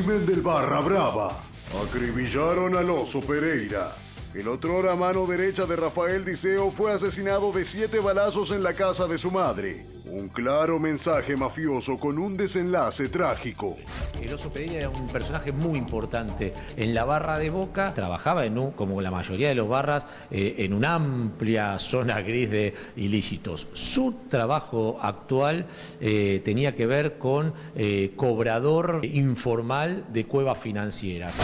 crimen del Barra Brava. Acribillaron al Oso Pereira. El otrora mano derecha de Rafael Diceo fue asesinado de 7 balazos en la casa de su madre. Un claro mensaje mafioso con un desenlace trágico. El Oso Pereira era un personaje muy importante en la barra de Boca. Trabajaba como la mayoría de los barras, en una amplia zona gris de ilícitos. Su trabajo actual tenía que ver con cobrador informal de cuevas financieras.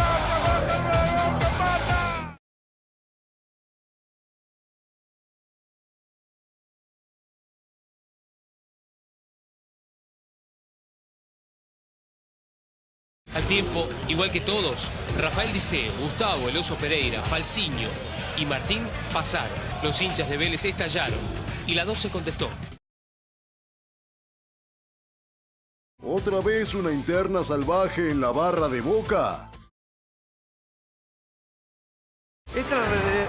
Al tiempo, igual que todos, Rafael Diceo, Gustavo El Oso Pereira, Falciño y Martín pasaron. Los hinchas de Vélez estallaron y la 12 contestó. ¿Otra vez una interna salvaje en la barra de Boca? Esta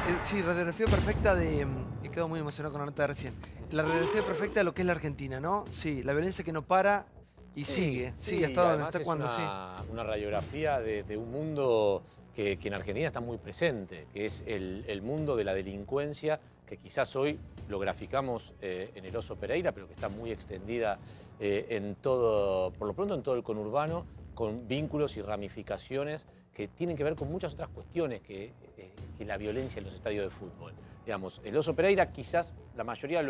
es la radiografía perfecta de... He quedado muy emocionado con la nota de recién. La radiografía perfecta de lo que es la Argentina, ¿no? Sí, la violencia que no para y sigue hasta donde está cuando sí. Una radiografía de un mundo que en Argentina está muy presente, que es el mundo de la delincuencia, que quizás hoy lo graficamos en el Oso Pereira, pero que está muy extendida en todo, por lo pronto en todo el conurbano, con vínculos y ramificaciones que tienen que ver con muchas otras cuestiones que la violencia en los estadios de fútbol. Digamos, el Oso Pereira quizás la mayoría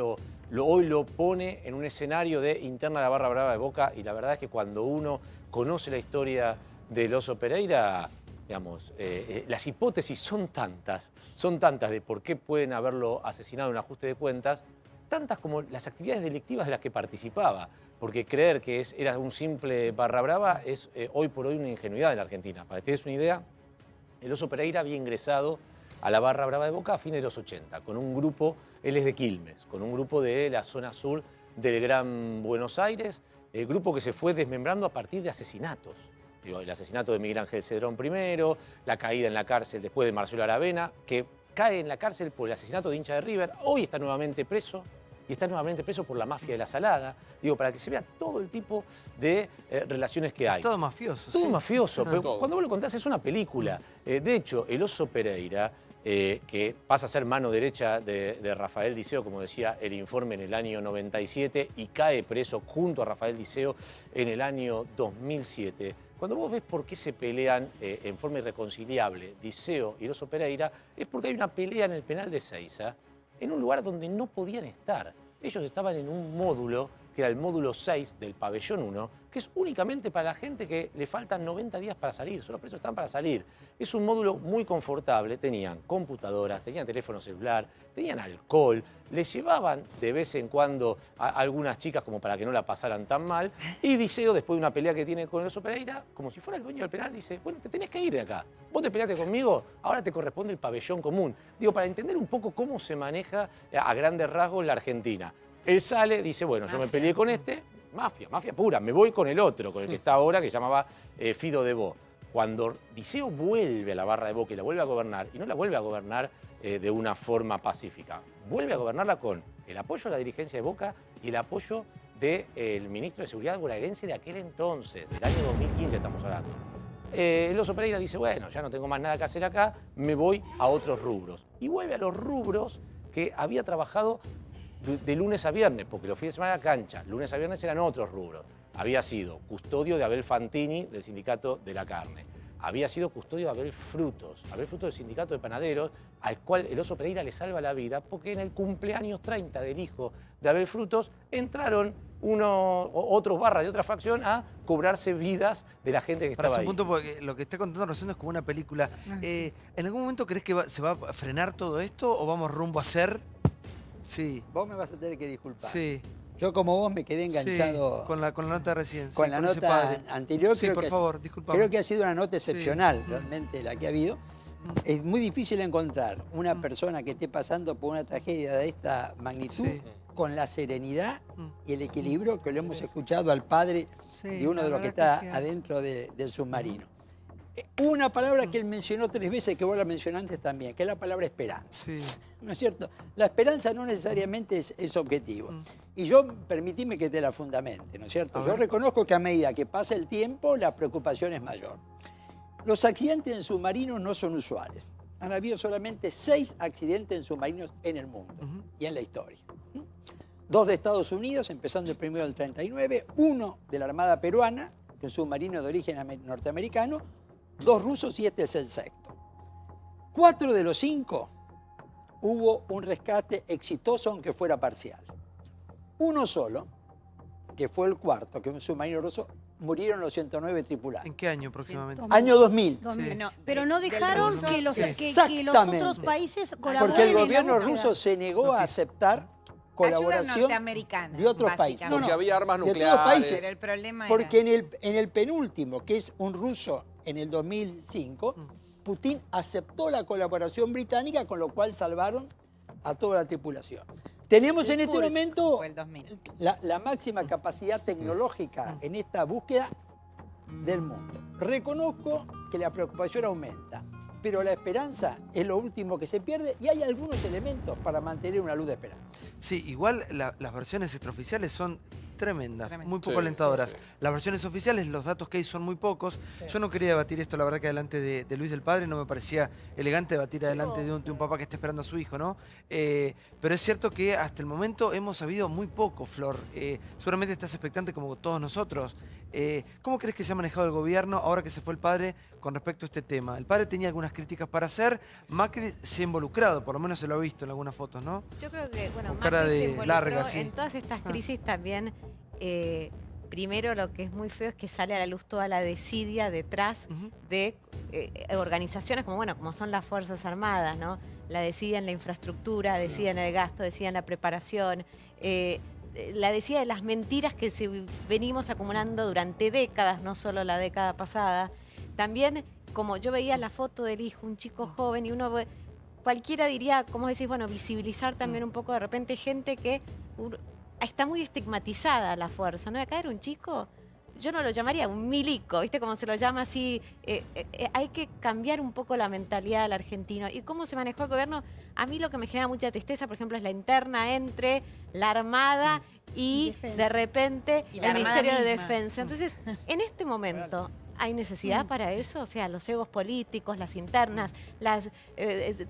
hoy lo pone en un escenario de interna a la barra brava de Boca, y la verdad es que cuando uno conoce la historia del Oso Pereira, digamos, las hipótesis son tantas de por qué pueden haberlo asesinado en un ajuste de cuentas, tantas como las actividades delictivas de las que participaba. Porque creer que era un simple barra brava es hoy por hoy una ingenuidad en la Argentina. Para que te des una idea, el Oso Pereira había ingresado a la barra brava de Boca a fines de los 80, con un grupo, él es de Quilmes, con un grupo de la zona sur del Gran Buenos Aires, el grupo que se fue desmembrando a partir de asesinatos. Digo, el asesinato de Miguel Ángel Cedrón primero, la caída en la cárcel después de Marcelo Aravena, que cae en la cárcel por el asesinato de hincha de River, hoy está nuevamente preso, y está nuevamente preso por la mafia de la Salada. Digo, para que se vea todo el tipo de relaciones que hay. Todo mafioso. Todo mafioso, pero cuando vos lo contás es una película. De hecho, el Oso Pereira, que pasa a ser mano derecha de Rafael Diceo, como decía el informe, en el año 97, y cae preso junto a Rafael Diceo en el año 2007. Cuando vos ves por qué se pelean en forma irreconciliable Diceo y el Oso Pereira, es porque hay una pelea en el penal de Ezeiza, en un lugar donde no podían estar. Ellos estaban en un módulo, que era el módulo 6 del pabellón 1, que es únicamente para la gente que le faltan 90 días para salir, solo los presos están para salir. Es un módulo muy confortable, tenían computadoras, tenían teléfono celular, tenían alcohol, les llevaban de vez en cuando a algunas chicas como para que no la pasaran tan mal, y Diceo, después de una pelea que tiene con el Oso Pereira, como si fuera el dueño del penal, dice, bueno, te tenés que ir de acá, vos te peleaste conmigo, ahora te corresponde el pabellón común. Digo, para entender un poco cómo se maneja a grandes rasgos la Argentina. Él sale, dice, bueno, yo me peleé con este, mafia pura, me voy con el otro, con el que está ahora, que se llamaba Fido de Bo. Cuando Diceo vuelve a la barra de Boca y la vuelve a gobernar, y no la vuelve a gobernar de una forma pacífica, vuelve a gobernarla con el apoyo de la dirigencia de Boca y el apoyo del ministro de Seguridad bonaerense de aquel entonces, del año 2015 estamos hablando. El Oso Pereira dice, bueno, ya no tengo más nada que hacer acá, me voy a otros rubros. Y vuelve a los rubros que había trabajado de lunes a viernes, porque los fines de semana era cancha, lunes a viernes eran otros rubros. Había sido custodio de Abel Fantini del Sindicato de la Carne. Había sido custodio de Abel Frutos del Sindicato de Panaderos, al cual el Oso Pereira le salva la vida, porque en el cumpleaños 30 del hijo de Abel Frutos entraron otros barras de otra facción a cobrarse vidas de la gente que estaba ahí. Para ese punto, porque lo que está contando Rosendo es como una película. ¿En algún momento crees que se va a frenar todo esto o vamos rumbo a ser? Sí. Vos me vas a tener que disculpar. Sí. Yo como vos me quedé enganchado. Sí, con la nota de recién. Con la nota anterior. Sí, por favor, disculpame. Creo que ha sido una nota excepcional, realmente, la que ha habido. Es muy difícil encontrar una persona que esté pasando por una tragedia de esta magnitud con la serenidad y el equilibrio que lo hemos escuchado al padre de uno de los que está adentro del submarino. Una palabra que él mencionó 3 veces, que vos la mencionaste también, que es la palabra esperanza. ¿No es cierto? La esperanza no necesariamente es objetivo. Y yo, permitime que te la fundamente, ¿no es cierto? Yo reconozco que a medida que pasa el tiempo, la preocupación es mayor. Los accidentes en submarinos no son usuales. Han habido solamente 6 accidentes en submarinos en el mundo y en la historia. 2 de Estados Unidos, empezando el primero del 39, 1 de la Armada Peruana, que es un submarino de origen norteamericano, 2 rusos y este es el 6º. 4 de los 5 hubo un rescate exitoso, aunque fuera parcial. 1 solo, que fue el 4º, que es un submarino ruso, murieron los 109 tripulantes. ¿En qué año aproximadamente? Año 2000. Sí. No, pero no dejaron que los otros países colaboraran. Porque el en la gobierno búsqueda. ruso se negó a aceptar colaboración de otros países. Porque había armas de todos nucleares. países. Pero el problema Porque en el penúltimo, que es un ruso en el 2005, Putin aceptó la colaboración británica, con lo cual salvaron a toda la tripulación. Tenemos en este momento la máxima capacidad tecnológica en esta búsqueda del mundo. Reconozco que la preocupación aumenta, pero la esperanza es lo último que se pierde y hay algunos elementos para mantener una luz de esperanza. Sí, igual las versiones extraoficiales son tremendas, muy poco alentadoras. Las versiones oficiales, los datos que hay son muy pocos. Yo no quería debatir esto, la verdad, que delante de Luis del Padre no me parecía elegante debatir adelante de un papá que está esperando a su hijo, ¿no? Pero es cierto que hasta el momento hemos sabido muy poco, Flor. Seguramente estás expectante como todos nosotros. ¿Cómo crees que se ha manejado el gobierno ahora que se fue el padre con respecto a este tema? El padre tenía algunas críticas para hacer, Macri se ha involucrado, por lo menos se lo ha visto en algunas fotos, ¿no? Yo creo que, bueno, con cara Macri se de involucró larga, sí. en todas estas crisis también. Primero, lo que es muy feo es que sale a la luz toda la desidia detrás de organizaciones como son las Fuerzas Armadas, ¿no? La desidia en la infraestructura, desidia en el gasto, desidia en la preparación, la desidia de las mentiras que venimos acumulando durante décadas, no solo la década pasada. También, como yo veía la foto del hijo, un chico joven, y cualquiera diría, como decís, bueno, visibilizar también un poco de repente gente que está muy estigmatizada la fuerza, ¿no? Acá era un chico, yo no lo llamaría un milico, ¿viste? Como se lo llama así. Hay que cambiar un poco la mentalidad del argentino. ¿Y cómo se manejó el gobierno? A mí lo que me genera mucha tristeza, por ejemplo, es la interna entre la Armada y de repente el Ministerio de Defensa. Entonces, en este momento, ¿hay necesidad para eso? O sea, los egos políticos, las internas,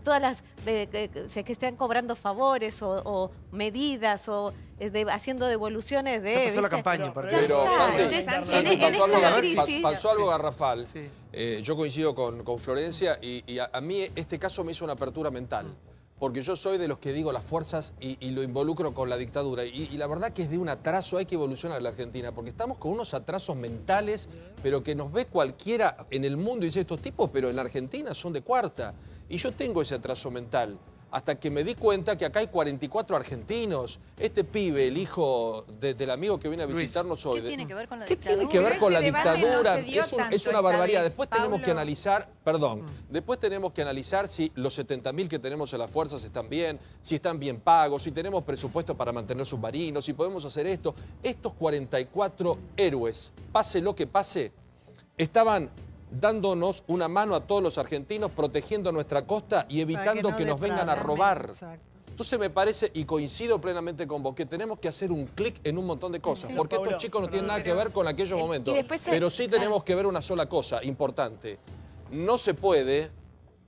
todas las que estén cobrando favores o medidas o haciendo devoluciones de... Ya pasó la campaña. Pero Santi, pasó algo garrafal. Sí. Yo coincido con Florencia y a mí este caso me hizo una apertura mental. Porque yo soy de los que digo las fuerzas y lo involucro con la dictadura. Y la verdad que es de un atraso, hay que evolucionar la Argentina, porque estamos con unos atrasos mentales, pero que nos ve cualquiera en el mundo y dice, estos tipos, pero en la Argentina son de cuarta. Y yo tengo ese atraso mental, hasta que me di cuenta que acá hay 44 argentinos. Este pibe, el hijo del amigo que viene a visitarnos hoy. ¿Qué tiene que ver con la ¿Qué dictadura? tiene que ver con la dictadura? Es una barbaridad. Vez, Después Pablo. tenemos que analizar, después tenemos que analizar si los 70.000 que tenemos en las fuerzas están bien, si están bien pagos, si tenemos presupuesto para mantener submarinos, si podemos hacer esto. Estos 44 héroes, pase lo que pase, estaban dándonos una mano a todos los argentinos, protegiendo nuestra costa y evitando que nos vengan a robar. Entonces me parece, y coincido plenamente con vos, que tenemos que hacer un clic en un montón de cosas, porque estos chicos no tienen nada que ver con aquellos momentos. Pero sí tenemos que ver una sola cosa importante. No se puede,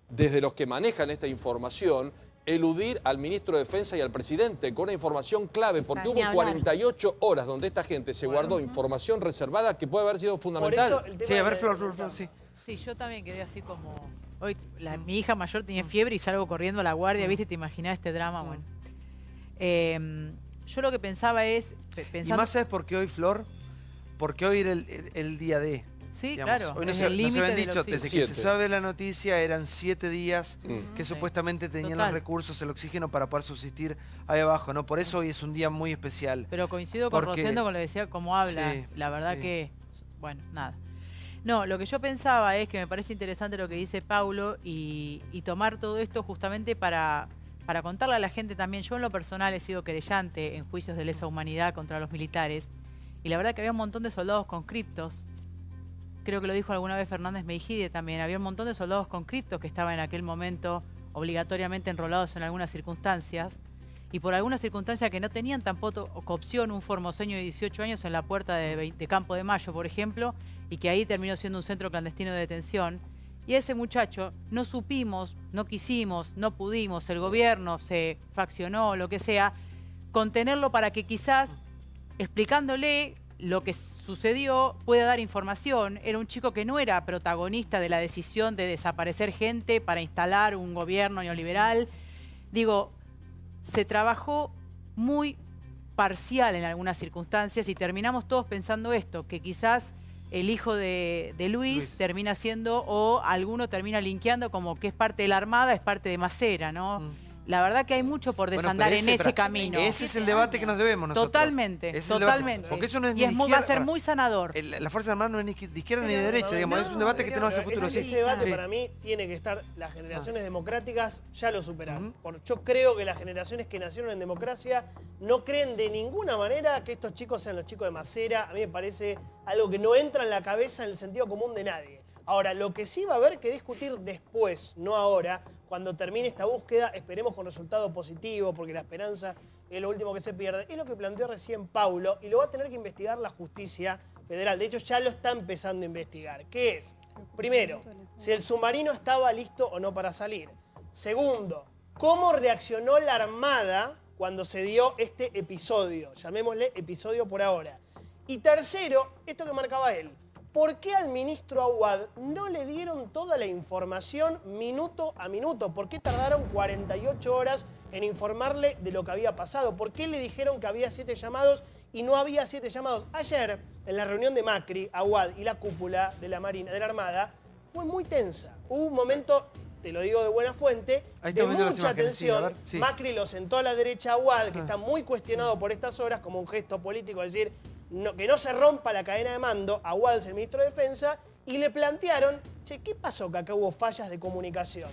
desde los que manejan esta información, eludir al ministro de Defensa y al presidente con una información clave, porque hubo 48 horas donde esta gente se guardó información reservada que puede haber sido fundamental. Sí, a ver, Flor, sí. Sí, yo también quedé así como... Hoy mi hija mayor tenía fiebre y salgo corriendo a la guardia, ¿viste? Te imaginás este drama, bueno. Yo lo que pensaba es... Y más sabes por qué hoy, Flor, porque hoy era el día D. Sí, digamos. claro. Hoy Es nos el habían límite dicho, de los desde que se sabe la noticia, eran 7 días que Sí. supuestamente tenían Total. los recursos, el oxígeno para poder subsistir ahí abajo, ¿no? Por eso hoy es un día muy especial. Pero coincido con Rosendo con lo que decía, cómo habla. Sí, la verdad sí. que... Bueno, nada. No, lo que yo pensaba es que me parece interesante lo que dice Paulo y tomar todo esto justamente para contarle a la gente también. Yo en lo personal he sido querellante en juicios de lesa humanidad contra los militares y la verdad que había un montón de soldados conscriptos. Creo que lo dijo alguna vez Fernández Meijide también. Había un montón de soldados conscriptos que estaban en aquel momento obligatoriamente enrolados en algunas circunstancias y por alguna circunstancia que no tenían tampoco opción un formoseño de 18 años en la puerta de Campo de Mayo, por ejemplo, y que ahí terminó siendo un centro clandestino de detención. Y ese muchacho no supimos, no quisimos, no pudimos, el gobierno se faccionó, lo que sea, contenerlo para que quizás explicándole lo que sucedió pueda dar información. Era un chico que no era protagonista de la decisión de desaparecer gente para instalar un gobierno neoliberal. Digo, se trabajó muy parcial en algunas circunstancias y terminamos todos pensando esto, que quizás el hijo de Luis termina siendo, o alguno termina linkeando como que es parte de la Armada, es parte de Macera, ¿no? La verdad que hay mucho por desandar en ese camino. Ese es el debate que nos debemos nosotros. Totalmente, totalmente. Porque eso no es y va a ser muy sanador. La Fuerza Armada no es ni de izquierda ni de derecha, digamos. Es un debate que tenemos a futuro. Ese debate para mí tiene que estar, las generaciones democráticas ya lo superaron. Yo creo que las generaciones que nacieron en democracia no creen de ninguna manera que estos chicos sean los chicos de Macera. A mí me parece algo que no entra en la cabeza en el sentido común de nadie. Ahora, lo que sí va a haber que discutir después, no ahora, cuando termine esta búsqueda, esperemos con resultado positivo, porque la esperanza es lo último que se pierde, es lo que planteó recién Paulo, y lo va a tener que investigar la justicia federal. De hecho, ya lo está empezando a investigar. ¿Qué es? Primero, si el submarino estaba listo o no para salir. Segundo, cómo reaccionó la Armada cuando se dio este episodio. Llamémosle episodio por ahora. Y tercero, esto que marcaba él. ¿Por qué al ministro Aouad no le dieron toda la información minuto a minuto? ¿Por qué tardaron 48 horas en informarle de lo que había pasado? ¿Por qué le dijeron que había 7 llamados y no había 7 llamados? Ayer, en la reunión de Macri, Aouad y la cúpula de la Marina, de la Armada, fue muy tensa. Hubo un momento, te lo digo de buena fuente, de mucha tensión. Sí. Macri lo sentó a la derecha a Aouad, que está muy cuestionado por estas horas, como un gesto político, es decir, que no se rompa la cadena de mando. Aouad es el ministro de Defensa, y le plantearon, che, ¿qué pasó que acá hubo fallas de comunicación?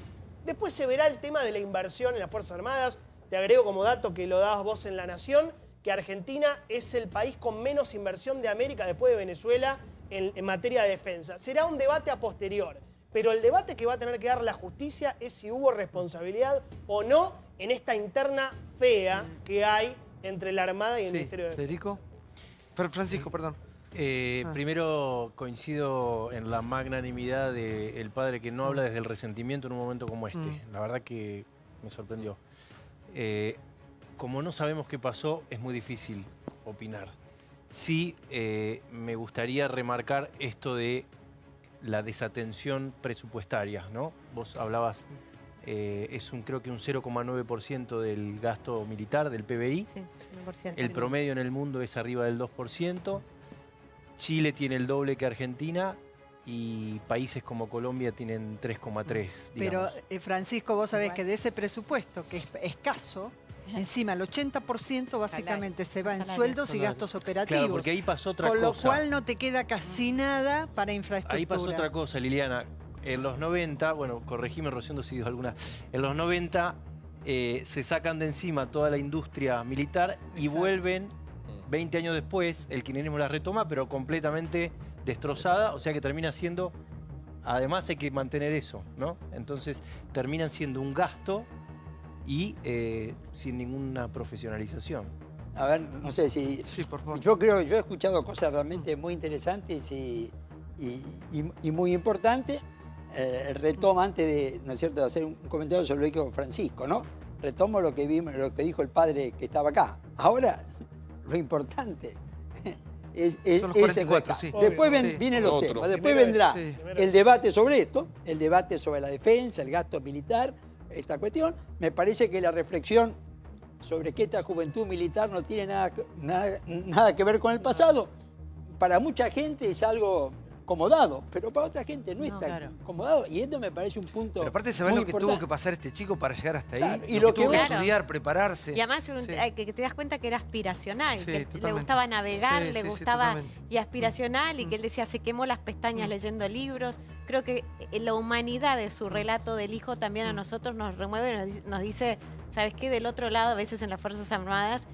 Después se verá el tema de la inversión en las Fuerzas Armadas. Te agrego como dato que lo dabas vos en La Nación, que Argentina es el país con menos inversión de América después de Venezuela en materia de defensa. Será un debate a posterior, pero el debate que va a tener que dar la justicia es si hubo responsabilidad o no en esta interna fea que hay entre la Armada y el Ministerio de Defensa. Federico. Francisco, perdón. Primero coincido en la magnanimidad del padre que no habla desde el resentimiento en un momento como este. La verdad que me sorprendió. Como no sabemos qué pasó, es muy difícil opinar. Sí, me gustaría remarcar esto de la desatención presupuestaria, ¿no? Vos hablabas, creo que un 0,9% del gasto militar, del PBI. Sí, 1%. El promedio en el mundo es arriba del 2%. Chile tiene el doble que Argentina y países como Colombia tienen 3,3%. Pero, Francisco, vos sabés que de ese presupuesto, que es escaso, encima el 80% básicamente se va en sueldos y gastos operativos. Claro, porque ahí pasó otra cosa. Con lo cual no te queda casi nada para infraestructura. Ahí pasó otra cosa, Liliana. En los 90, bueno, corregime, Rocío, si digo alguna. En los 90 se sacan de encima toda la industria militar y vuelven 20 años después, el kirchnerismo la retoma, pero completamente destrozada, o sea que termina siendo, además hay que mantener eso, ¿no? Entonces terminan siendo un gasto y sin ninguna profesionalización. A ver, no sé si... Sí, por favor. Yo creo que yo he escuchado cosas realmente muy interesantes y muy importantes. Retomo antes de, ¿no es cierto?, de hacer un comentario sobre lo que dijo Francisco, ¿no? Retomo lo que dijo el padre que estaba acá. Ahora, lo importante es acá. Sí. Después vienen los temas, después vendrá el debate sobre esto, el debate sobre la defensa, el gasto militar, esta cuestión. Me parece que la reflexión sobre que esta juventud militar no tiene nada que ver con el pasado, para mucha gente es algo acomodado, pero para otra gente no está acomodado. Y esto me parece un punto. Pero aparte, ¿sabés lo que tuvo que pasar este chico para llegar hasta ahí? Claro, y lo que tuvo que estudiar, prepararse. Y además que te das cuenta que era aspiracional, que le gustaba navegar, le gustaba y aspiracional, y que él decía, se quemó las pestañas leyendo libros. Creo que la humanidad de su relato del hijo también a nosotros nos remueve, nos dice, ¿sabes qué? Del otro lado, a veces en las Fuerzas Armadas,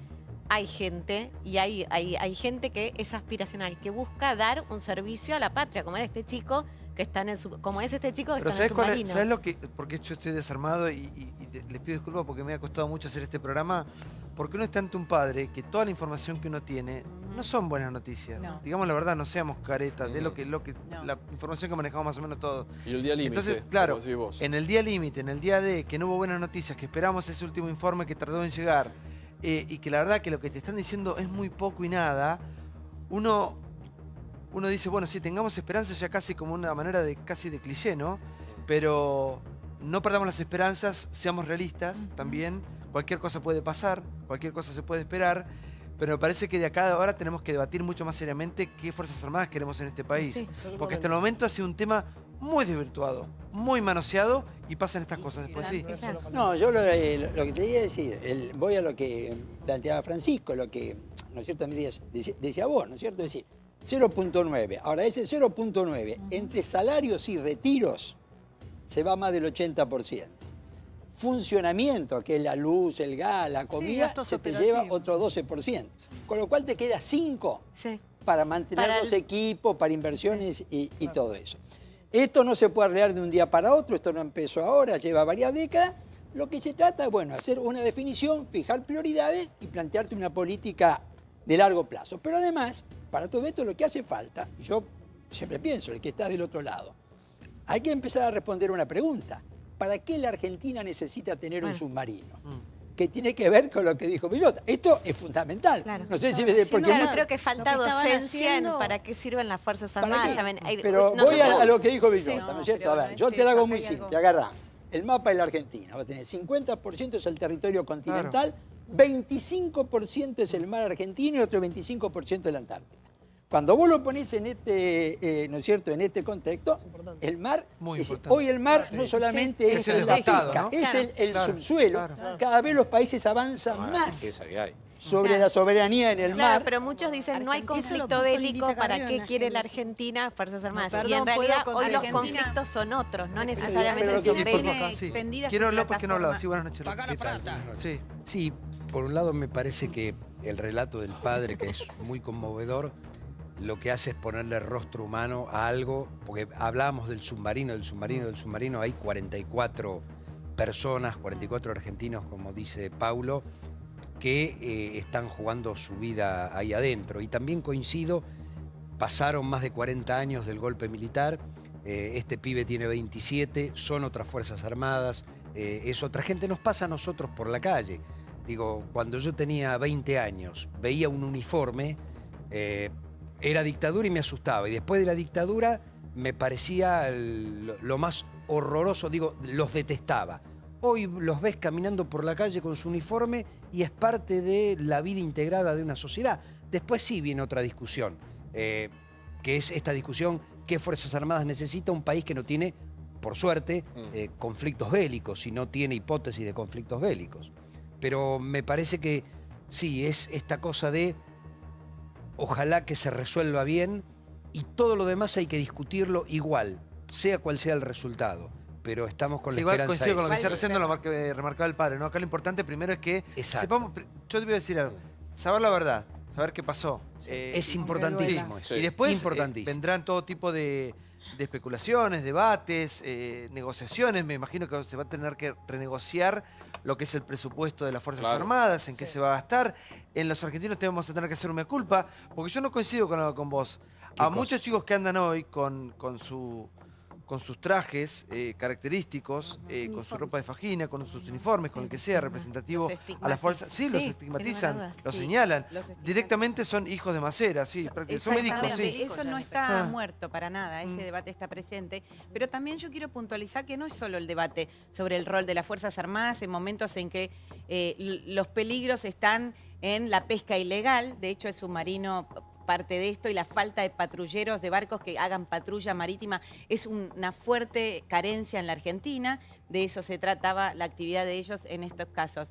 hay gente, y hay gente que es aspiracional, que busca dar un servicio a la patria, como era este chico, que que están en como es este chico que Pero está en el submarino. ¿sabes lo que? Porque yo estoy desarmado y les pido disculpas porque me ha costado mucho hacer este programa. Porque uno está ante un padre que toda la información que uno tiene no son buenas noticias. No. Digamos la verdad, no seamos caretas de lo que la información que manejamos más o menos todos. Y el día límite. Entonces, claro, como decís vos. en el día límite, en el día de que no hubo buenas noticias, que esperamos ese último informe que tardó en llegar, y que la verdad que lo que te están diciendo es muy poco y nada, uno dice, bueno, sí, tengamos esperanza ya casi como una manera de casi de cliché, ¿no? Pero no perdamos las esperanzas, seamos realistas también. Cualquier cosa puede pasar, cualquier cosa se puede esperar, pero me parece que de acá a ahora tenemos que debatir mucho más seriamente qué Fuerzas Armadas queremos en este país. Sí. Porque hasta el momento ha sido un tema muy desvirtuado, muy manoseado y pasan estas cosas. Después sí. No, yo lo que te iba a decir, voy a lo que planteaba Francisco, lo que, ¿no es cierto?, decía vos, ¿no es cierto? Es decir, 0.9. Ahora, ese 0.9, entre salarios y retiros, se va más del 80%. Funcionamiento, que es la luz, el gas, la comida, se te lleva otro 12%. Con lo cual te queda 5% para mantener los equipos, para inversiones y todo eso. Esto no se puede arreglar de un día para otro, esto no empezó ahora, lleva varias décadas. Lo que se trata es, bueno, hacer una definición, fijar prioridades y plantearte una política de largo plazo. Pero además, para todo esto lo que hace falta, y yo siempre pienso, el que está del otro lado, hay que empezar a responder una pregunta. ¿Para qué la Argentina necesita tener un submarino? Que tiene que ver con lo que dijo Bellota. Esto es fundamental. Claro. No sé si porque yo creo que falta docencia en para qué sirven las Fuerzas Armadas. Pero voy a lo que dijo Bellota, ¿no es cierto? A ver, yo te lo hago muy simple. Agarrá el mapa de la Argentina. Va a tener 50% es el territorio continental, 25% es el mar argentino y otro 25% es la Antártida. Cuando vos lo ponés en este, ¿no es cierto?, en este contexto, el mar, hoy el mar no solamente es la pesca, ¿no? Es el subsuelo. Cada vez los países avanzan más sobre la soberanía en el mar. Pero muchos dicen no hay conflicto bélico, ¿para qué quiere la Argentina Fuerzas Armadas? Y en realidad hoy los conflictos son otros, no necesariamente son bélicos. Quiero López que no hablaba. Sí, buenas noches. ¿Qué tal? Sí, por un lado me parece que el relato del padre, que es muy conmovedor, lo que hace es ponerle rostro humano a algo, porque hablábamos del submarino, hay 44 personas, 44 argentinos, como dice Paulo, que están jugando su vida ahí adentro. Y también coincido, pasaron más de 40 años del golpe militar, este pibe tiene 27, son otras Fuerzas Armadas, es otra gente, nos pasa a nosotros por la calle. Digo, cuando yo tenía 20 años, veía un uniforme, era dictadura y me asustaba. Y después de la dictadura me parecía lo más horroroso, digo, los detestaba. Hoy los ves caminando por la calle con su uniforme y es parte de la vida integrada de una sociedad. Después sí viene otra discusión, que es esta discusión, ¿qué Fuerzas Armadas necesita un país que no tiene, por suerte, conflictos bélicos y no tiene hipótesis de conflictos bélicos? Pero me parece que sí, es esta cosa de ojalá que se resuelva bien y todo lo demás hay que discutirlo igual, sea cual sea el resultado. Pero estamos con la igual esperanza. Coincido con lo que decía recién, lo que remarcaba el padre, ¿no? Acá lo importante primero es que sepamos, yo te voy a decir algo, saber la verdad, saber qué pasó. Es importantísimo. Sí. Y después vendrán todo tipo de especulaciones, debates, negociaciones. Me imagino que se va a tener que renegociar lo que es el presupuesto de las Fuerzas Armadas, en qué se va a gastar. En los argentinos vamos a tener que hacer una culpa, porque yo no coincido con vos. A muchos chicos que andan hoy con sus trajes característicos, con su ropa de fajina, con sus uniformes, con el que sea representativo a la fuerza. Sí, los estigmatizan, los señalan. Directamente son hijos de Macera, sí, son médicos, sí. Eso no está muerto para nada, ese debate está presente. Pero también yo quiero puntualizar que no es solo el debate sobre el rol de las Fuerzas Armadas en momentos en que los peligros están en la pesca ilegal. De hecho, el submarino parte de esto, y la falta de patrulleros, de barcos que hagan patrulla marítima, es una fuerte carencia en la Argentina. De eso se trataba la actividad de ellos en estos casos.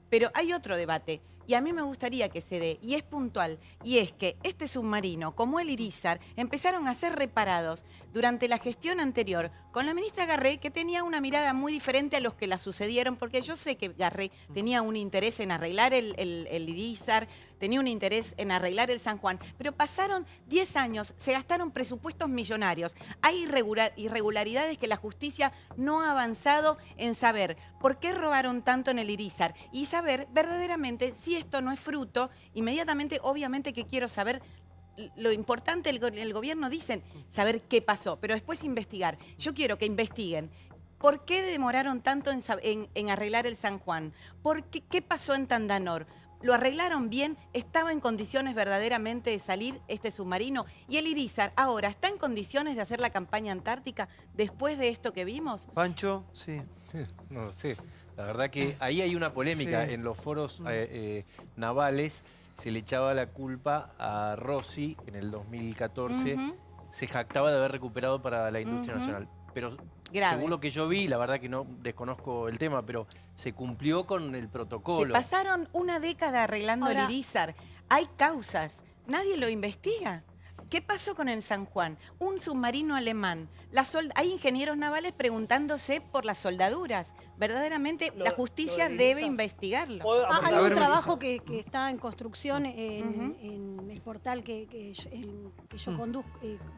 Pero hay otro debate, y a mí me gustaría que se dé, y es puntual, y es que este submarino, como el Irizar, empezaron a ser reparados durante la gestión anterior con la ministra Garré, que tenía una mirada muy diferente a los que la sucedieron, porque yo sé que Garré tenía un interés en arreglar el Irizar, tenía un interés en arreglar el San Juan, pero pasaron 10 años, se gastaron presupuestos millonarios. Hay irregularidades que la justicia no ha avanzado en saber por qué robaron tanto en el Irizar y saber verdaderamente si esto no es fruto. Inmediatamente, obviamente que quiero saber lo importante, el gobierno dicen saber qué pasó, pero después investigar. Yo quiero que investiguen. ¿Por qué demoraron tanto en arreglar el San Juan? ¿Qué pasó en Tandanor? ¿Lo arreglaron bien? ¿Estaba en condiciones verdaderamente de salir este submarino? ¿Y el Irizar ahora está en condiciones de hacer la campaña antártica después de esto que vimos? Pancho, sí. No lo sé. La verdad que ahí hay una polémica en los foros navales. Se le echaba la culpa a Rossi en el 2014. Se jactaba de haber recuperado para la industria nacional. Pero según lo que yo vi, la verdad que no desconozco el tema, pero se cumplió con el protocolo. Se pasaron una década arreglando el Irizar. Hay causas. Nadie lo investiga. ¿Qué pasó con el San Juan? Un submarino alemán. Hay ingenieros navales preguntándose por las soldaduras. Verdaderamente la justicia debe investigarlo. Hay un trabajo que está en construcción en el portal que yo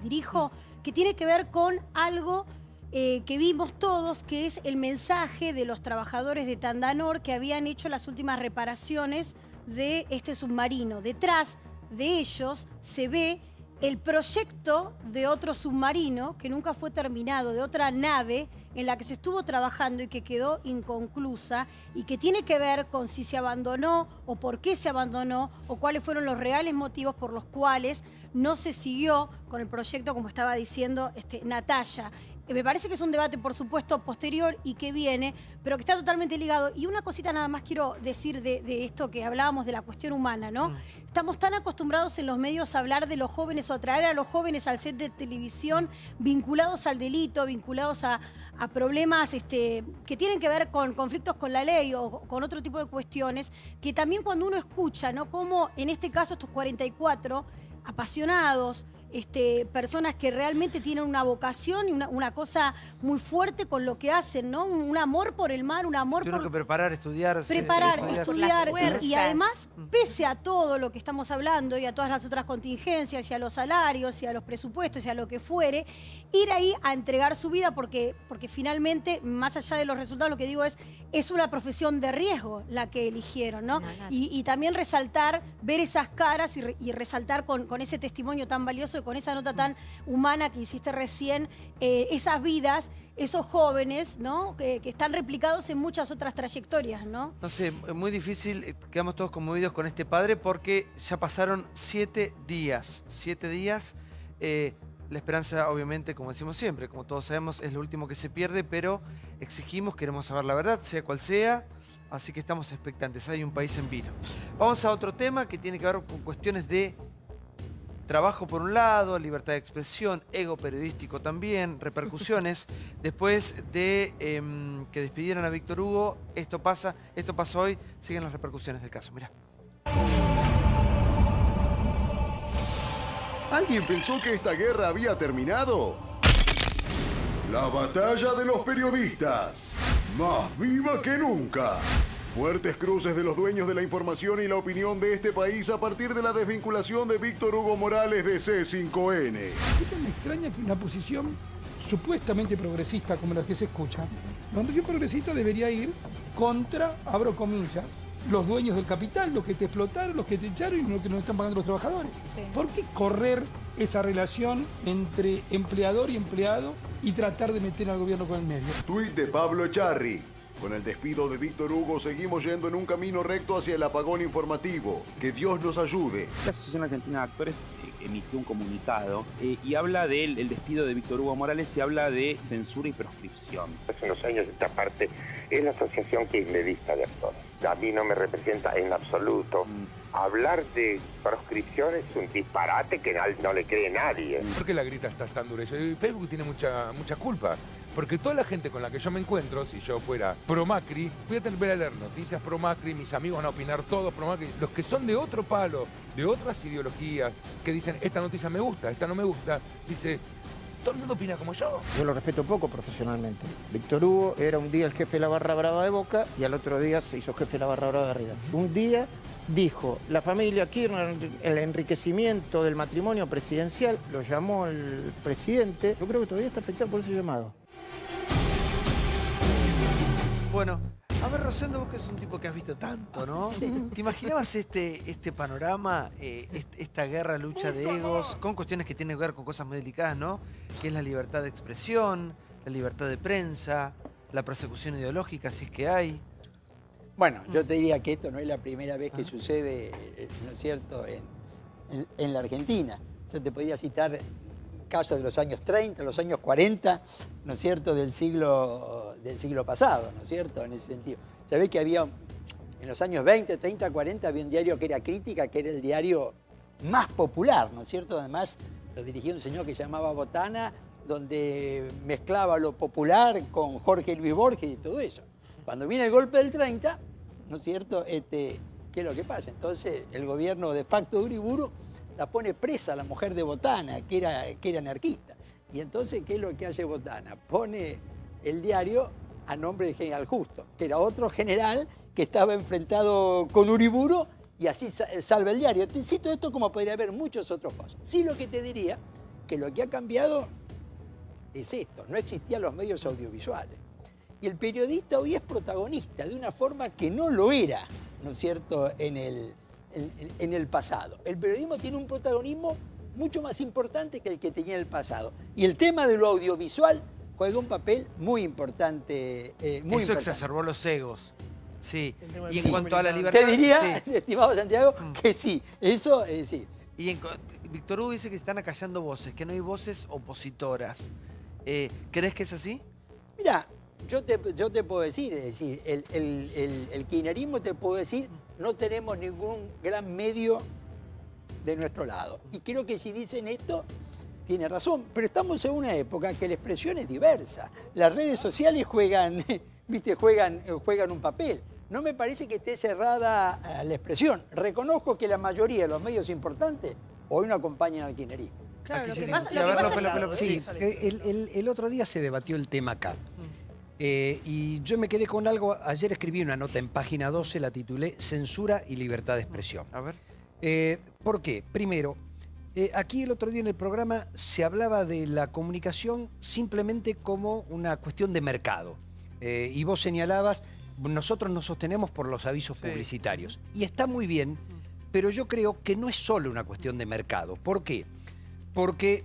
dirijo, que tiene que ver con algo que vimos todos, que es el mensaje de los trabajadores de Tandanor que habían hecho las últimas reparaciones de este submarino. Detrás de ellos se ve el proyecto de otro submarino que nunca fue terminado, de otra nave en la que se estuvo trabajando y que quedó inconclusa y que tiene que ver con si se abandonó o por qué se abandonó o cuáles fueron los reales motivos por los cuales no se siguió con el proyecto, como estaba diciendo Natalia. Me parece que es un debate, por supuesto, posterior y que viene, pero que está totalmente ligado. Y una cosita nada más quiero decir de esto que hablábamos de la cuestión humana, ¿no? Estamos tan acostumbrados en los medios a hablar de los jóvenes o a traer a los jóvenes al set de televisión vinculados al delito, vinculados a problemas que tienen que ver con conflictos con la ley o con otro tipo de cuestiones, que también cuando uno escucha, ¿no? Como en este caso estos 44 apasionados, personas que realmente tienen una vocación y una cosa muy fuerte con lo que hacen, ¿no? Un amor por el mar, un amor por... que preparar, estudiar. Estudiar. Y además, pese a todo lo que estamos hablando y a todas las otras contingencias y a los salarios y a los presupuestos y a lo que fuere, ir ahí a entregar su vida porque finalmente, más allá de los resultados, lo que digo es una profesión de riesgo la que eligieron, ¿no? Y también resaltar, ver esas caras y resaltar con ese testimonio tan valioso, con esa nota tan humana que hiciste recién, esas vidas, esos jóvenes, ¿no? Que están replicados en muchas otras trayectorias, ¿no? No sé, muy difícil, quedamos todos conmovidos con este padre porque ya pasaron 7 días. 7 días. La esperanza, obviamente, como decimos siempre, como todos sabemos, es lo último que se pierde, pero exigimos, queremos saber la verdad, sea cual sea. Así que estamos expectantes, hay un país en vilo. Vamos a otro tema que tiene que ver con cuestiones de trabajo por un lado, libertad de expresión, ego periodístico también, repercusiones. Después de que despidieron a Víctor Hugo, esto pasó hoy, siguen las repercusiones del caso. Mirá. ¿Alguien pensó que esta guerra había terminado? La batalla de los periodistas, más viva que nunca. Fuertes cruces de los dueños de la información y la opinión de este país a partir de la desvinculación de Víctor Hugo Morales de C5N. Siempre me extraña que una posición supuestamente progresista como la que se escucha, la posición progresista debería ir contra, abro comillas, los dueños del capital, los que te explotaron, los que te echaron y los que nos están pagando los trabajadores. Sí. ¿Por qué correr esa relación entre empleador y empleado y tratar de meter al gobierno con el medio? Tuit de Pablo Echarri. Con el despido de Víctor Hugo seguimos yendo en un camino recto hacia el apagón informativo. Que Dios nos ayude. La Asociación Argentina de Actores emitió un comunicado y habla del despido de Víctor Hugo Morales y habla de censura y proscripción. Hace unos años esta parte es la asociación kirchnerista de actores. A mí no me representa en absoluto. Hablar de proscripción es un disparate que no le cree nadie. ¿Por qué la grita está tan dura? Facebook tiene mucha culpa. Porque toda la gente con la que yo me encuentro, si yo fuera pro Macri, voy a tener a leer noticias pro Macri, mis amigos van a opinar todos pro Macri. Los que son de otro palo, de otras ideologías, que dicen, esta noticia me gusta, esta no me gusta, dice, todo el mundo opina como yo. Yo lo respeto poco profesionalmente. Víctor Hugo era un día el jefe de la barra brava de Boca y al otro día se hizo jefe de la barra brava de River. Un día dijo, la familia Kirchner, el enriquecimiento del matrimonio presidencial, lo llamó el presidente. Yo creo que todavía está afectado por ese llamado. Bueno, a ver, Rosendo, vos que sos un tipo que has visto tanto, ¿no? Sí. ¿Te imaginabas este panorama, esta guerra, lucha de egos, con cuestiones que tienen que ver con cosas muy delicadas, ¿no? Que es la libertad de expresión, la libertad de prensa, la persecución ideológica, si es que hay. Bueno, yo te diría que esto no es la primera vez que sucede, ¿no es cierto?, en la Argentina. Yo te podría citar casos de los años 30, los años 40, ¿no es cierto?, del siglo pasado, ¿no es cierto?, en ese sentido. Sabés que había, en los años 20, 30, 40, había un diario que era Crítica, que era el diario más popular, ¿no es cierto? Además, lo dirigía un señor que se llamaba Botana, donde mezclaba lo popular con Jorge Luis Borges y todo eso. Cuando viene el golpe del 30, ¿no es cierto?, ¿qué es lo que pasa? Entonces, el gobierno de facto de Uriburu la pone presa a la mujer de Botana, que era anarquista. Y entonces, ¿qué es lo que hace Botana? Pone el diario a nombre de General Justo, que era otro general que estaba enfrentado con Uriburu y así salva el diario. Te cito esto como podría haber muchos otros cosas. Sí, lo que te diría, que lo que ha cambiado es esto, no existían los medios audiovisuales. Y el periodista hoy es protagonista de una forma que no lo era, ¿no es cierto?, en el pasado. El periodismo tiene un protagonismo mucho más importante que el que tenía en el pasado. Y el tema de lo audiovisual juega un papel muy importante. Eso exacerbó los egos. Sí. Y en cuanto a la libertad... Te diría, sí, estimado Santiago, que sí. Eso sí. Y Víctor Hugo dice que se están acallando voces, que no hay voces opositoras. ¿Crees que es así? Mira, yo te puedo decir, es decir, el kirchnerismo te puedo decir, no tenemos ningún gran medio de nuestro lado. Y creo que si dicen esto, tiene razón. Pero estamos en una época que la expresión es diversa. Las redes sociales juegan un papel. No me parece que esté cerrada la expresión. Reconozco que la mayoría de los medios importantes hoy no acompañan al kirchnerismo. Claro, lo que pasa el otro día se debatió el tema acá. Y yo me quedé con algo. Ayer escribí una nota en página 12, la titulé Censura y libertad de expresión. A ver. ¿Por qué? Primero, aquí el otro día en el programa se hablaba de la comunicación simplemente como una cuestión de mercado. Y vos señalabas, nosotros nos sostenemos por los avisos publicitarios. Y está muy bien, pero yo creo que no es solo una cuestión de mercado. ¿Por qué? Porque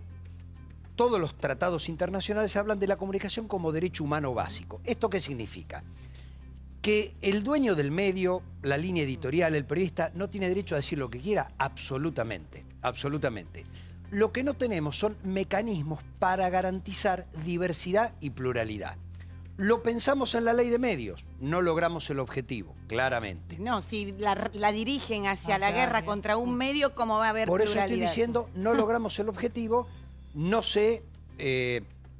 todos los tratados internacionales hablan de la comunicación como derecho humano básico. ¿Esto qué significa? Que el dueño del medio, la línea editorial, el periodista, no tiene derecho a decir lo que quiera, absolutamente, absolutamente. Lo que no tenemos son mecanismos para garantizar diversidad y pluralidad. Lo pensamos en la ley de medios, no logramos el objetivo, claramente. No, si la dirigen hacia la guerra contra un medio, ¿cómo va a haber pluralidad? Por eso estoy diciendo, no logramos el objetivo, no se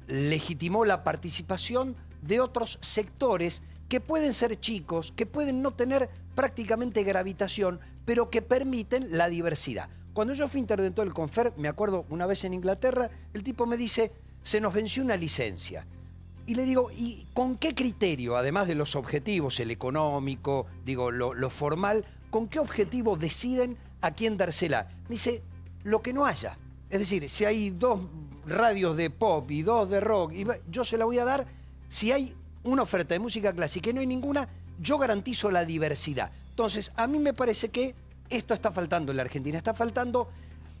legitimó la participación de otros sectores que pueden ser chicos, que pueden no tener prácticamente gravitación, pero que permiten la diversidad. Cuando yo fui interventor del Confer, me acuerdo una vez en Inglaterra, el tipo me dice, se nos venció una licencia. Y le digo, ¿y con qué criterio, además de los objetivos, el económico, digo, lo formal, con qué objetivo deciden a quién dársela? Me dice, lo que no haya. Es decir, si hay 2 radios de pop y 2 de rock, yo se la voy a dar. Si hay una oferta de música clásica y no hay ninguna, yo garantizo la diversidad. Entonces, a mí me parece que esto está faltando en la Argentina. Está faltando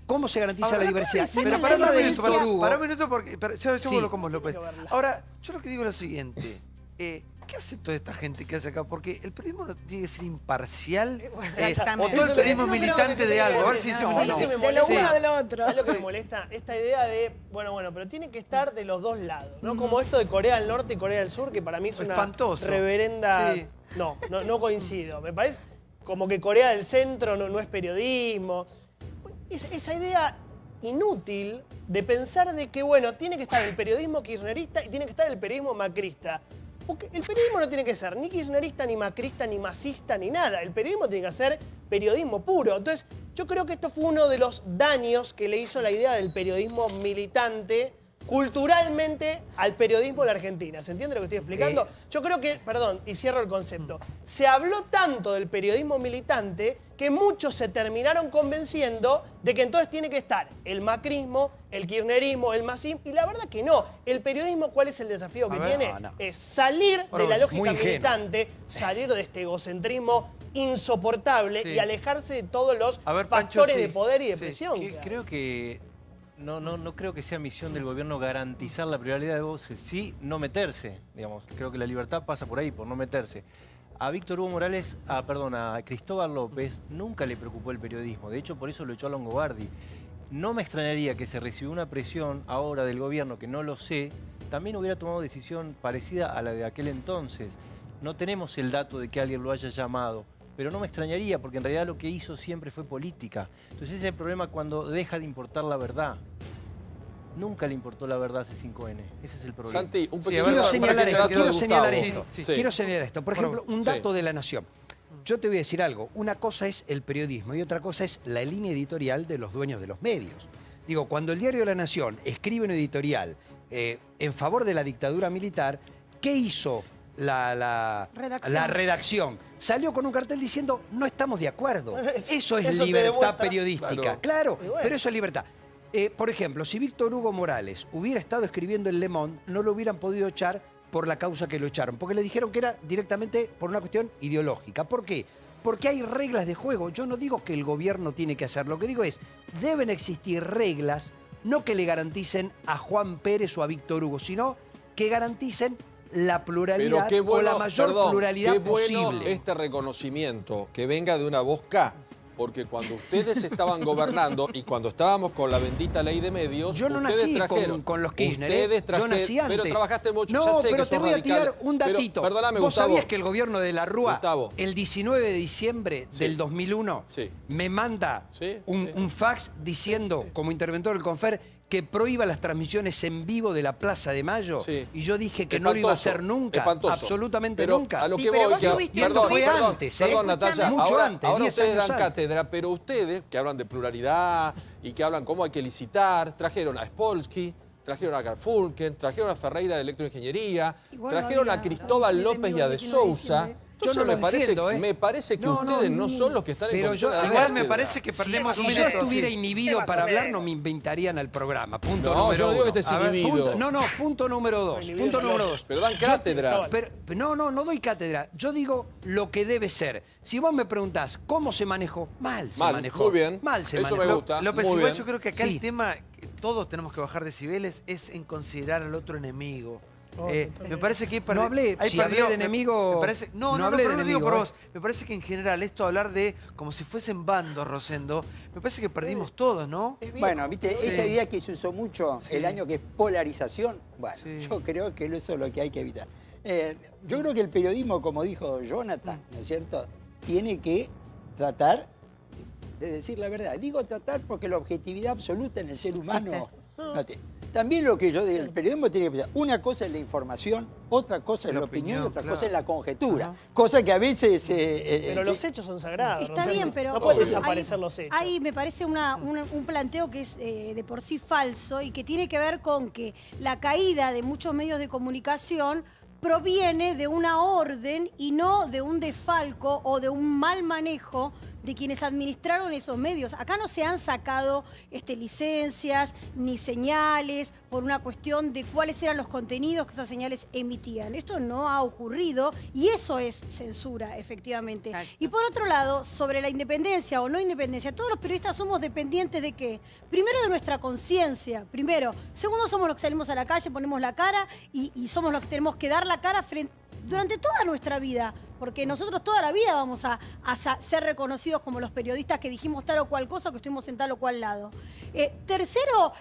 cómo se garantiza la diversidad. Pero para un minuto, porque yo vuelvo con vos, López. Ahora, yo lo que digo es lo siguiente. ¿Qué hace toda esta gente que hace acá? Porque el periodismo no tiene que ser imparcial. O todo el periodismo es militante de algo. A ver si de lo uno de lo otro. ¿Sabes lo que me molesta? Esta idea de, bueno, pero tiene que estar de los dos lados. ¿No? Como esto de Corea del Norte y Corea del Sur, que para mí es una reverenda... Sí. No coincido. Me parece como que Corea del Centro no es periodismo. Esa idea inútil de pensar de que, bueno, tiene que estar el periodismo kirchnerista y tiene que estar el periodismo macrista. Porque el periodismo no tiene que ser ni kirchnerista, ni macrista, ni masista, ni nada. El periodismo tiene que ser periodismo puro. Entonces, yo creo que esto fue uno de los daños que le hizo la idea del periodismo militante culturalmente al periodismo en la Argentina. ¿Se entiende lo que estoy explicando? Yo creo que, perdón, y cierro el concepto, se habló tanto del periodismo militante que muchos se terminaron convenciendo de que entonces tiene que estar el macrismo, el kirchnerismo, el masismo, y la verdad que no. El periodismo, ¿cuál es el desafío que tiene? Es salir de la lógica militante, salir de este egocentrismo insoportable y alejarse de todos los factores de poder y de presión. Creo que no creo que sea misión del gobierno garantizar la pluralidad de voces, sí no meterse, digamos. Creo que la libertad pasa por ahí, por no meterse. A Víctor Hugo Morales, a Cristóbal López nunca le preocupó el periodismo, de hecho por eso lo echó a Longobardi. No me extrañaría que se recibió una presión ahora del gobierno, que no lo sé, también hubiera tomado decisión parecida a la de aquel entonces. No tenemos el dato de que alguien lo haya llamado, pero no me extrañaría porque en realidad lo que hizo siempre fue política. Entonces ese es el problema cuando deja de importar la verdad. Nunca le importó la verdad a C5N. Ese es el problema. Santi, un pequeño quiero señalar esto. Por ejemplo, un dato de La Nación. Yo te voy a decir algo. Una cosa es el periodismo y otra cosa es la línea editorial de los dueños de los medios. Digo, cuando el diario La Nación escribe un editorial en favor de la dictadura militar, ¿qué hizo la redacción? Salió con un cartel diciendo no estamos de acuerdo. Eso es libertad periodística. Claro, pero eso es libertad. Por ejemplo, si Víctor Hugo Morales hubiera estado escribiendo en Le Monde, no lo hubieran podido echar por la causa que lo echaron, porque le dijeron que era directamente por una cuestión ideológica. ¿Por qué? Porque hay reglas de juego. Yo no digo que el gobierno tiene que hacer, lo que digo es, deben existir reglas, no que le garanticen a Juan Pérez o a Víctor Hugo, sino que garanticen la pluralidad o la mayor pluralidad posible. Qué bueno este reconocimiento, que venga de una voz K. Porque cuando ustedes estaban gobernando y cuando estábamos con la bendita ley de medios, yo no nací con los Kirchner, yo nací antes. Pero trabajaste mucho, no, ya sé pero que te voy a tirar un datito. Pero, perdóname, ¿Vos Gustavo, sabías que el gobierno de la Rúa, Gustavo, el 19 de diciembre del 2001, me manda un fax diciendo, como interventor del Confer, que prohíba las transmisiones en vivo de la Plaza de Mayo? Y yo dije que no lo iba a hacer nunca, absolutamente nunca. A lo que voy, perdón, Natalia, mucho antes, ahora 10 ustedes años dan antes. cátedra, pero ustedes, que hablan de pluralidad y que hablan cómo hay que licitar, trajeron a Spolsky, trajeron a Garfunkel, trajeron a Ferreira de Electroingeniería, trajeron a Cristóbal López y a De Sousa. Yo no lo defiendo, me parece que ustedes no son los que están en contra de la igual cátedra. me parece que perdemos si yo estuviera inhibido para hablar, no me invitarían al programa. Punto número yo no digo que estés inhibido. Punto número dos. Punto número dos. Pero dan cátedra. No doy cátedra. Yo digo lo que debe ser. Si vos me preguntás cómo se manejó, mal se manejó. Muy bien. Mal se manejó. manejó. Me gusta. López, muy igual bien. yo creo que acá el tema, que todos tenemos que bajar decibeles, es en considerar al otro enemigo. Me parece que no hablé, hablé de enemigo. No hablé de enemigo por vos. Me parece que en general esto hablar de como si fuesen bandos, Rosendo, me parece que perdimos todos, ¿no? Bueno, viste, esa idea que se usó mucho el año que es polarización, bueno, yo creo que eso es lo que hay que evitar. Yo creo que el periodismo, como dijo Jonathan, ¿no es cierto?, tiene que tratar de decir la verdad. Digo tratar porque la objetividad absoluta en el ser humano no tiene. También lo que yo digo, el periodismo tiene que pensar, una cosa es la información, otra cosa es la opinión, otra cosa es la conjetura. Cosa que a veces... pero los hechos son sagrados. Está bien, pero... No pueden desaparecer los hechos. Ahí me parece un planteo que es de por sí falso y que tiene que ver con que la caída de muchos medios de comunicación proviene de una orden y no de un desfalco o de un mal manejo de quienes administraron esos medios. Acá no se han sacado licencias ni señales por una cuestión de cuáles eran los contenidos que esas señales emitían. Esto no ha ocurrido y eso es censura, efectivamente. Exacto. Y por otro lado, sobre la independencia o no independencia, todos los periodistas somos dependientes de ¿qué? Primero de nuestra conciencia, primero. Segundo, somos los que salimos a la calle, ponemos la cara y somos los que tenemos que dar la cara durante toda nuestra vida. Porque nosotros toda la vida vamos a ser reconocidos como los periodistas que dijimos tal o cual cosa, que estuvimos en tal o cual lado. Tercero,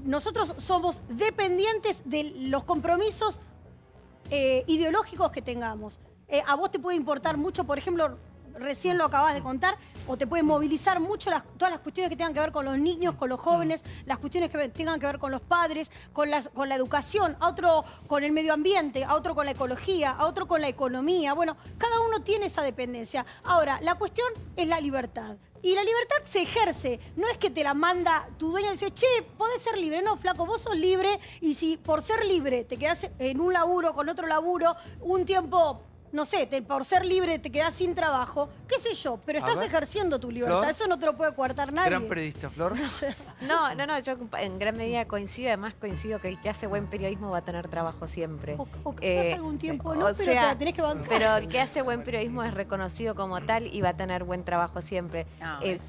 nosotros somos dependientes de los compromisos ideológicos que tengamos. A vos te puede importar mucho, por ejemplo, recién lo acabas de contar, o te pueden movilizar mucho todas las cuestiones que tengan que ver con los niños, con los jóvenes, las cuestiones que tengan que ver con los padres, con la educación, a otro con el medio ambiente, a otro con la ecología, a otro con la economía. Bueno, cada uno tiene esa dependencia. Ahora, la cuestión es la libertad. Y la libertad se ejerce, no es que te la manda tu dueño y dice, che, podés ser libre. No, flaco, vos sos libre y si por ser libre te quedás en un laburo, con otro laburo, un tiempo, no sé, por ser libre te quedás sin trabajo, qué sé yo, pero estás ejerciendo tu libertad, Flor. eso no te lo puede coartar nadie. Gran periodista, Flor. No, yo en gran medida coincido, además coincido que el que hace buen periodismo va a tener trabajo siempre. O capaz algún tiempo no, o pero te sea, la tenés que bancar. pero el que hace buen periodismo es reconocido como tal y va a tener buen trabajo siempre.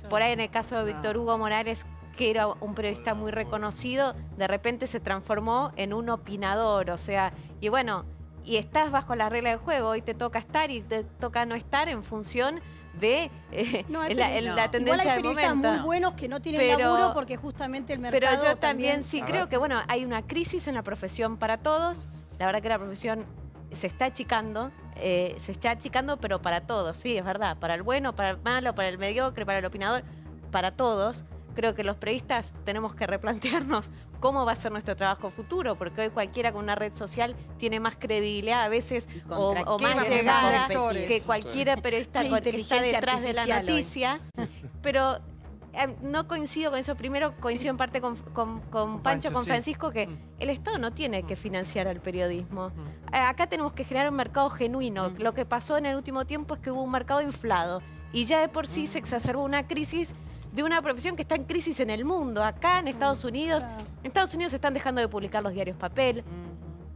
Por ahí en el caso de Víctor Hugo Morales, que era un periodista muy reconocido, de repente se transformó en un opinador, o sea, y bueno, y estás bajo la regla del juego, hoy te toca estar y te toca no estar en función de la tendencia del momento. Igual hay periodistas muy buenos que no tienen laburo porque justamente el mercado Pero yo también sí creo que, bueno, hay una crisis en la profesión para todos. La verdad que la profesión se está achicando, pero para todos, sí, es verdad. Para el bueno, para el malo, para el mediocre, para el opinador, para todos. Creo que los periodistas tenemos que replantearnos cómo va a ser nuestro trabajo futuro, porque hoy cualquiera con una red social tiene más credibilidad a veces o más llegada que cualquier periodista que está detrás de la noticia. Pero no coincido con eso. Primero coincido en parte con Pancho, con Francisco, que el Estado no tiene que financiar al periodismo. Acá tenemos que generar un mercado genuino. Lo que pasó en el último tiempo es que hubo un mercado inflado y ya de por sí se exacerbó una crisis de una profesión que está en crisis en el mundo. Acá en Estados Unidos se están dejando de publicar los diarios papel.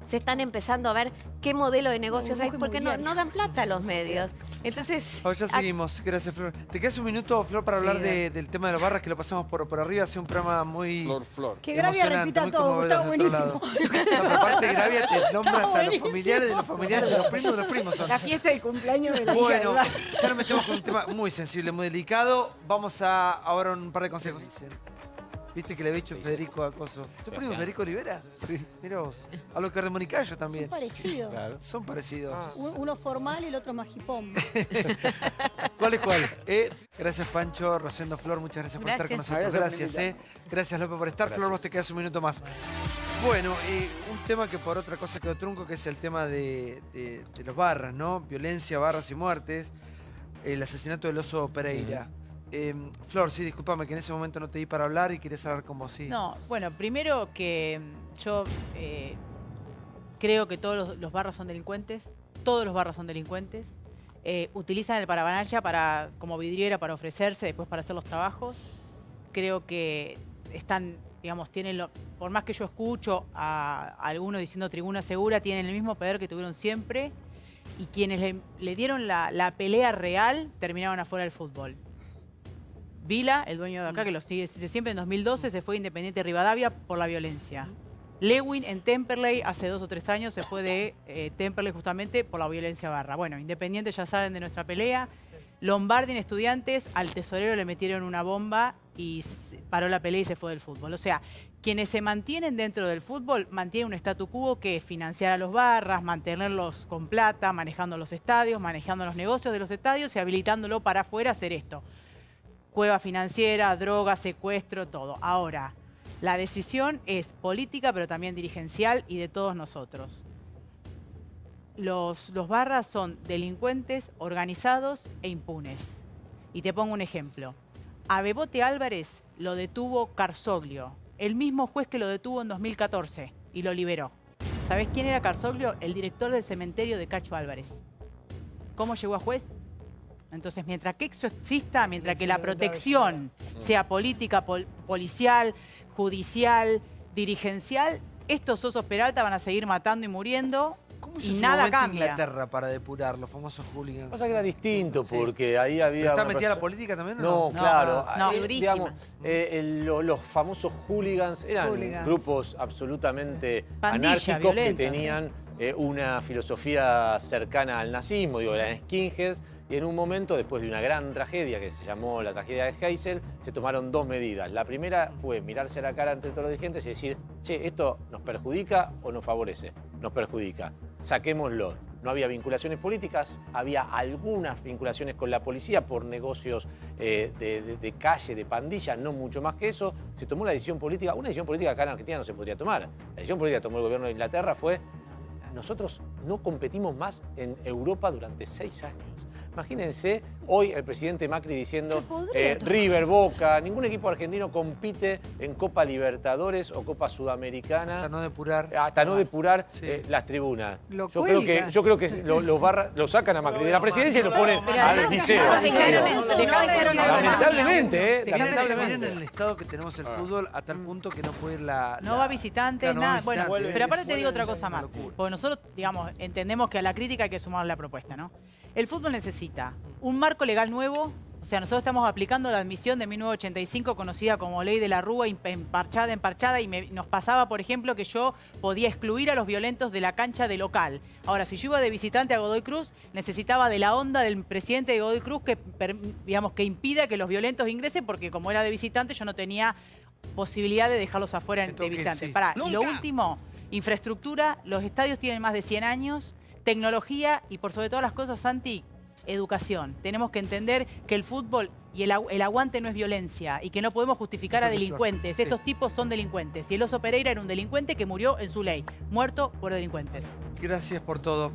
Se están empezando a ver qué modelo de negocios hay, porque no dan plata a los medios. Entonces... Ya seguimos. Gracias, Flor. ¿Te quedas un minuto, Flor, para hablar del tema de las barras, que lo pasamos por arriba? Ha sido un programa muy Que Gravia repita todo, está buenísimo. Pero aparte, Gravia te nombra hasta los familiares de los primos son. La fiesta de cumpleaños de la hija Bueno, del bar. ya nos metemos con un tema muy sensible, muy delicado. Vamos a ahora un par de consejos. ¿Viste que le había dicho Federico Acoso? ¿Tu primo Federico Olivera? Sí. Mirá vos. A lo que de Monicayo también. Son parecidos. Claro. Son parecidos. Uno formal y el otro más hipón. ¿Cuál es cuál? Gracias, Pancho, Rosendo, Flor, muchas gracias por estar con nosotros. Gracias, Gracias, López, por estar. Flor, vos te quedas un minuto más. Bueno, un tema que por otra cosa quedó trunco, que es el tema de los barras, ¿no? Violencia, barras y muertes. El asesinato del Oso Pereira. Flor, sí, discúlpame que en ese momento no te di para hablar y quería hablar con vos, sí. No, bueno, primero que yo creo que todos los barras son delincuentes, todos los barras son delincuentes, utilizan el parabanalla como vidriera para ofrecerse, después para hacer los trabajos. Creo que están, digamos, por más que yo escucho a algunos diciendo tribuna segura, tienen el mismo poder que tuvieron siempre y quienes le dieron la pelea real terminaron afuera del fútbol. Vila, el dueño de acá, que lo sigue desde siempre, en 2012 se fue a Independiente Rivadavia por la violencia. Lewin en Temperley hace 2 o 3 años se fue de Temperley justamente por la violencia barra. Bueno, Independiente ya saben de nuestra pelea. Lombardi en Estudiantes, al tesorero le metieron una bomba y paró la pelea y se fue del fútbol. O sea, quienes se mantienen dentro del fútbol mantienen un statu quo que es financiar a los barras, mantenerlos con plata, manejando los estadios, manejando los negocios de los estadios y habilitándolo para afuera hacer esto. Cueva financiera, droga, secuestro, todo. Ahora, la decisión es política, pero también dirigencial y de todos nosotros. Los barras son delincuentes, organizados e impunes. Y te pongo un ejemplo. A Bebote Álvarez lo detuvo Carzoglio, el mismo juez que lo detuvo en 2014 y lo liberó. ¿Sabés quién era Carzoglio? El director del cementerio de Cacho Álvarez. ¿Cómo llegó a juez? Entonces, mientras que eso exista, mientras que la protección sea política, policial, judicial, dirigencial, estos osos Peralta van a seguir matando y muriendo y nada cambia. Inglaterra para depurar los famosos hooligans. Pasa que era distinto, porque ahí había... ¿Está metida la política también o no? No, claro. No, digamos, los famosos hooligans eran grupos absolutamente anárquicos que tenían una filosofía cercana al nazismo, digo, eran skinheads. Y en un momento, después de una gran tragedia que se llamó la tragedia de Heysel, se tomaron 2 medidas. La primera fue mirarse a la cara entre todos los dirigentes y decir, che, ¿esto nos perjudica o nos favorece? Nos perjudica. Saquémoslo. No había vinculaciones políticas, había algunas vinculaciones con la policía por negocios de calle, de pandillas, no mucho más que eso. Se tomó la decisión política, una decisión política acá en Argentina no se podría tomar. La decisión política que tomó el gobierno de Inglaterra fue, nosotros no competimos más en Europa durante 6 años. Imagínense Hoy el presidente Macri diciendo podría tomar. River, Boca, ningún equipo argentino compite en Copa Libertadores o Copa Sudamericana. Hasta no depurar. Hasta no depurar las tribunas. Lo Yo creo que lo sacan a Macri de la presidencia y lo ponen al Liceo. Lamentablemente, Miren en el estado que tenemos el fútbol a tal punto que no puede ir No va visitante, Claro, no va nada. Bueno, visitante. pero aparte te digo otra cosa Una más. locura. Porque nosotros, digamos, entendemos que a la crítica hay que sumar la propuesta, ¿no? El fútbol necesita un marco legal nuevo. O sea, nosotros estamos aplicando la admisión de 1985, conocida como Ley de la Rúa, emparchada, y nos pasaba, por ejemplo, que yo podía excluir a los violentos de la cancha de local. Ahora, si yo iba de visitante a Godoy Cruz, necesitaba de la onda del presidente de Godoy Cruz que, digamos, que impida que los violentos ingresen, porque como era de visitante, yo no tenía posibilidad de dejarlos afuera de visitante. sí. Pará, y lo último, infraestructura, los estadios tienen más de 100 años, tecnología y por sobre todas las cosas, Santi, educación. Tenemos que entender que el fútbol y el aguante no es violencia y que no podemos justificar a delincuentes. Sí. Estos tipos son delincuentes. Y el Oso Pereira era un delincuente que murió en su ley, muerto por delincuentes. Gracias por todo.